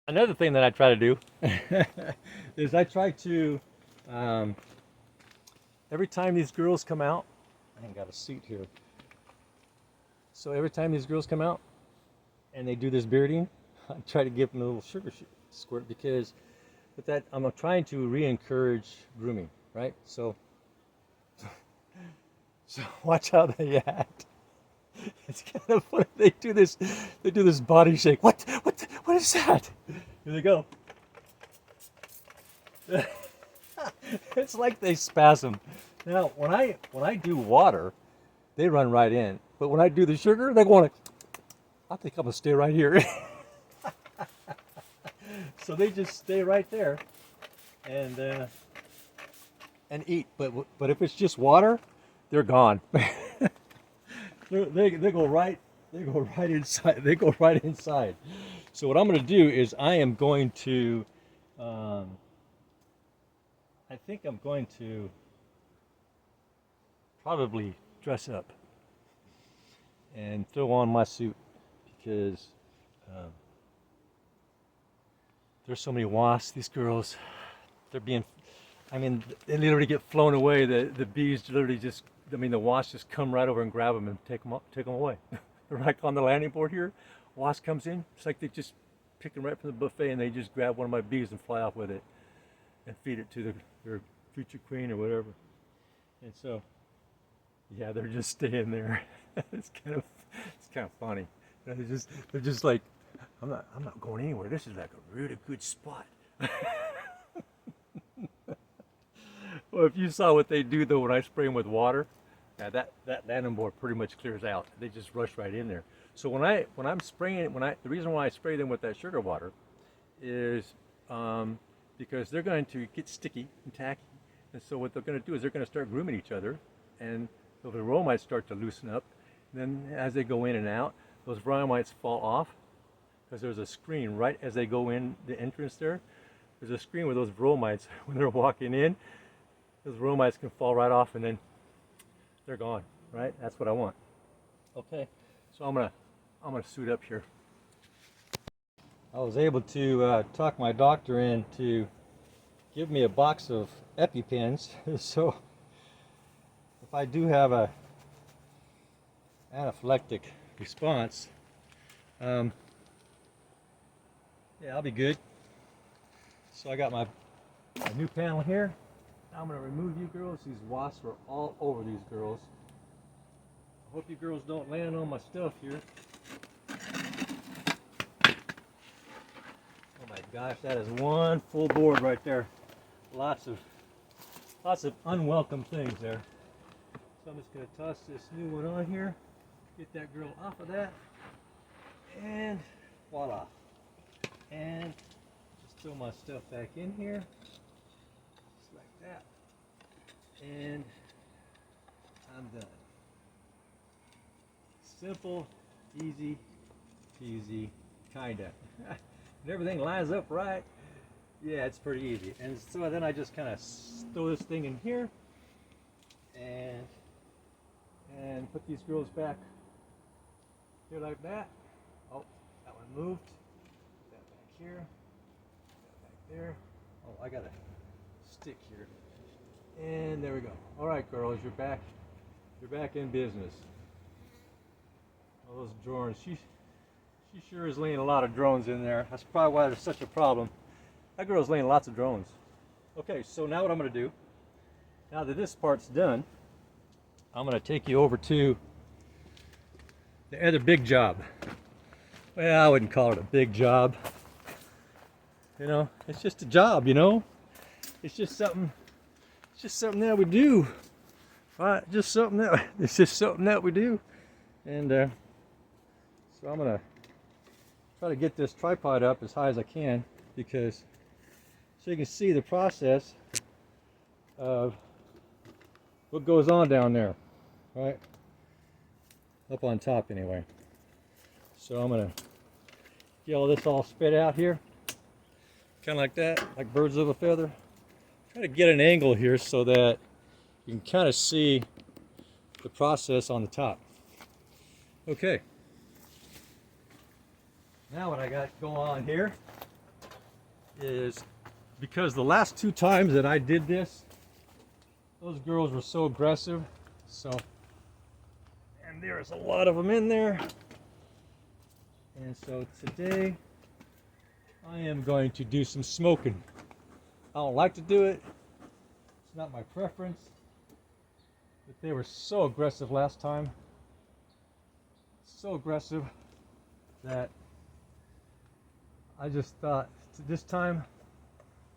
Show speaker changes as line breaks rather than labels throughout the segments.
Another thing that I try to do is I try to, um, every time these girls come out, I ain't got a seat here. So every time these girls come out and they do this bearding, I try to give them a little sugar squirt because with that, I'm trying to re-encourage grooming, right? So watch how they act. It's kind of funny. They do this body shake. What is that? Here they go. It's like they spasm. Now, when I do water, they run right in. But when I do the sugar, they want to. I think I'm gonna stay right here. So they just stay right there, and uh, and eat. But if it's just water, they're gone. They go right. They go right inside. They go right inside. So what I'm gonna do is I am going to. Um, I think I'm going to probably dress up and throw on my suit because um, there's so many wasps. These girls, they're being, I mean, they literally get flown away. The bees literally just, I mean, the wasps just come right over and grab them and take them away. They're like on the landing board here. Wasp comes in, it's like they just pick them right from the buffet and they just grab one of my bees and fly off with it and feed it to their future queen or whatever. And so, yeah, they're just staying there. it's kind of it's kind of funny. You know, they're just like, I'm not going anywhere. This is like a really good spot. Well, if you saw what they do though when I spray them with water, that landing board pretty much clears out. They just rush right in there. So when I'm spraying the reason why I spray them with that sugar water is because they're going to get sticky and tacky, and so what they're going to do is they're going to start grooming each other, and so the row might start to loosen up. And then as they go in and out, those bryomytes fall off because there's a screen right as they go in the entrance there. There's a screen where those bromites, when they're walking in, those bromites can fall right off and then they're gone, right? That's what I want. Okay, so I'm gonna suit up here. I was able to talk my doctor in to give me a box of EpiPens. So if I do have a anaphylactic response, um, yeah, I'll be good. So I got my new panel here. Now I'm going to remove you girls. These wasps are all over these girls. I hope you girls don't land on my stuff here. Oh my gosh, that is one full board right there. Lots of unwelcome things there. So I'm just going to toss this new one on here, get that girl off of that, and voila. And just throw my stuff back in here, just like that, and I'm done. Simple, easy peasy, kinda. And everything lines up right. Yeah, it's pretty easy. And so then I just kind of throw this thing in here and put these girls back here like that. Oh, that one moved. Put that back here. Put that back there. Oh, I got a stick here. And there we go. All right, girls, you're back. You're back in business. All those drones. She sure is laying a lot of drones in there. That's probably why there's such a problem. That girl's laying lots of drones. Okay, so now what I'm going to do, now that this part's done, I'm going to take you over to the other big job. Well, I wouldn't call it a big job. You know, it's just a job, you know. It's just something that we do. Right? It's just something that we do. And so I'm going to try to get this tripod up as high as I can, because so you can see the process of what goes on down there, right? Up on top anyway. So I'm gonna get all this all spit out here, kind of like that, like birds of a feather. Try to get an angle here so that you can kind of see the process on the top. Okay. Now what I got going on here is because the last 2 times that I did this, those girls were so aggressive. So, and there's a lot of them in there. And so today I am going to do some smoking. I don't like to do it. It's not my preference. But they were so aggressive last time. So aggressive that I just thought this time,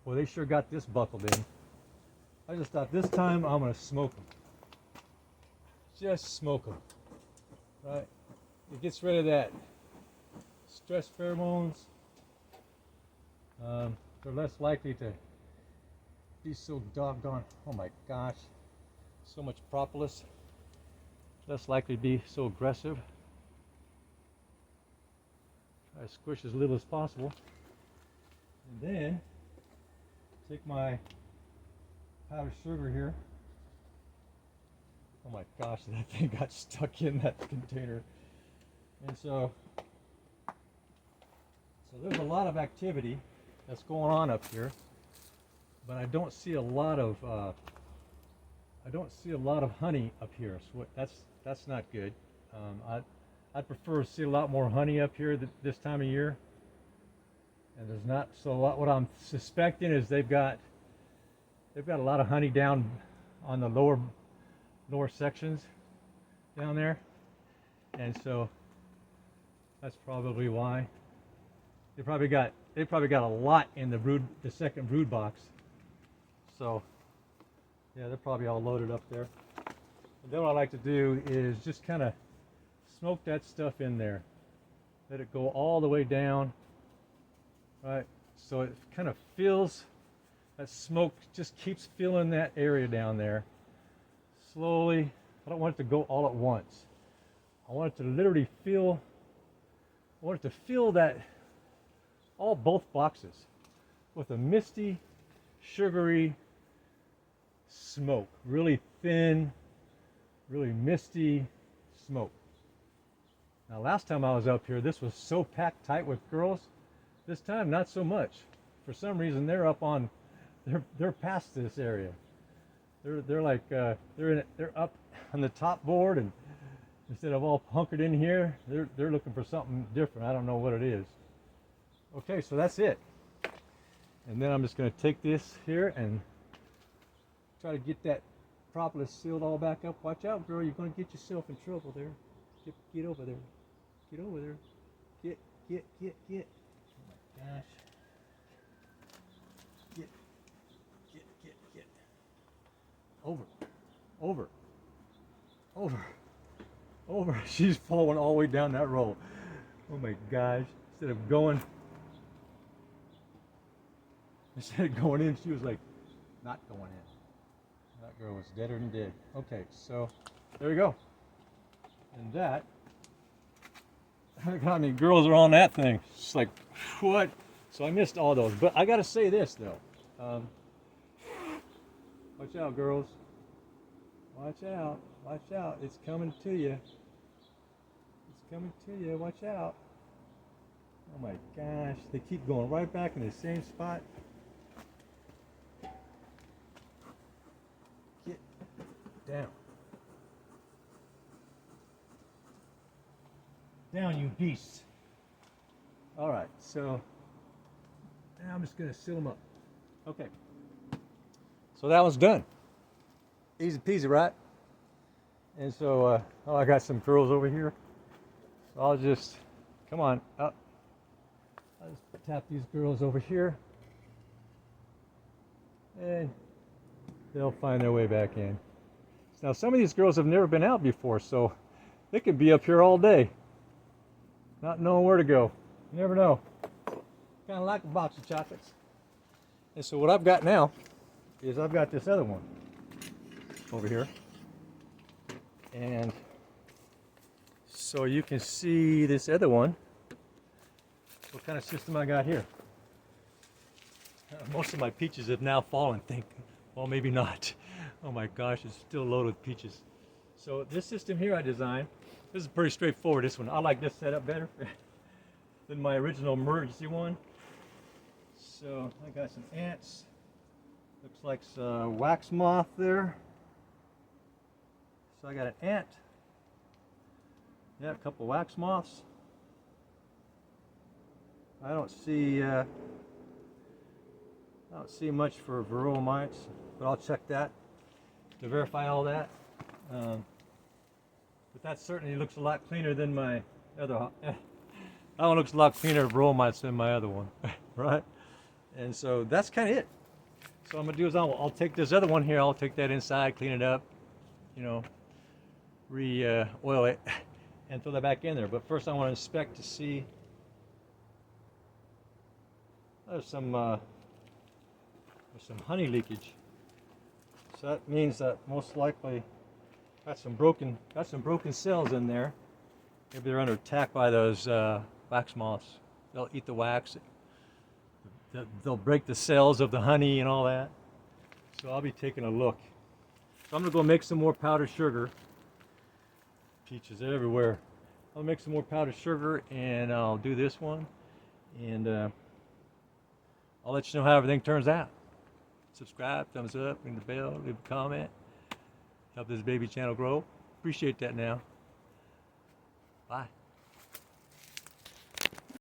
well, they sure got this buckled in. I just thought this time I'm going to smoke them. Just smoke them. Right? It gets rid of that stress pheromones. They're less likely to be so doggone, oh my gosh, so much propolis. Less likely to be so aggressive. Try to squish as little as possible. And then take my powdered sugar here. Oh my gosh, that thing got stuck in that container. And so there's a lot of activity that's going on up here, but I don't see a lot of honey up here. So that's not good. I'd prefer to see a lot more honey up here this time of year. And there's not. So what I'm suspecting is they've got a lot of honey down on the lower sections down there, and so that's probably why. They probably got a lot in the second brood box. So yeah, they're probably all loaded up there. And then what I like to do is just kind of smoke that stuff in there. Let it go all the way down. Right, so it kind of fills, that smoke just keeps filling that area down there. Slowly, I don't want it to go all at once. I want it to literally fill, that, both boxes with a misty, sugary smoke. Really thin, really misty smoke. Now last time I was up here, this was so packed tight with girls. This time, not so much. For some reason, they're past this area. They're like they're up on the top board, and instead of all hunkered in here, they're looking for something different. I don't know what it is. Okay, so that's it. And then I'm just going to take this here and try to get that propolis sealed all back up. Watch out, girl! You're going to get yourself in trouble there. Get over there. Get over there. Get. Gosh. Get. Over. She's falling all the way down that roll. Oh my gosh. Instead of going in, she was like, not going in. That girl was deader than dead. Okay, so there we go. And that, I mean, girls are on that thing. It's like, what? So I missed all those. But I got to say this, though. Watch out, girls. Watch out. Watch out. It's coming to you. It's coming to you. Watch out. Oh, my gosh. They keep going right back in the same spot. Get down. Down, you beasts. All right, so now I'm just going to seal them up. Okay. So that one's done. Easy peasy, right? And so, I got some girls over here. So I'll just, come on, up. I'll just tap these girls over here. And they'll find their way back in. Now, some of these girls have never been out before, so they could be up here all day, not knowing where to go. You never know. Kind of like a box of chocolates. And so what I've got now is I've got this other one over here. And so you can see this other one. What kind of system I got here. Most of my peaches have now fallen. Well, maybe not. Oh my gosh, it's still loaded with peaches. So this system here I designed. This is pretty straightforward, this one. I like this setup better than my original emergency one. So I got some ants. Looks like some wax moth there. So I got an ant. Yeah, a couple wax moths. I don't see much for varroa mites, but I'll check that to verify all that. But that certainly looks a lot cleaner than my other. That one looks a lot cleaner of varroa mites than my other one, right? And so that's kind of it. So what I'm gonna do is I'll take this other one here. I'll take that inside, clean it up, you know, oil it, and throw that back in there. But first, I want to inspect to see. There's some honey leakage. So that means that most likely got some broken cells in there. Maybe they're under attack by those wax moths. They'll eat the wax. They'll break the cells of the honey and all that. So I'll be taking a look. So I'm gonna go make some more powdered sugar. Peaches everywhere. I'll make some more powdered sugar and I'll do this one. And I'll let you know how everything turns out. Subscribe, thumbs up, ring the bell, leave a comment. Help this baby channel grow. Appreciate that now. Bye.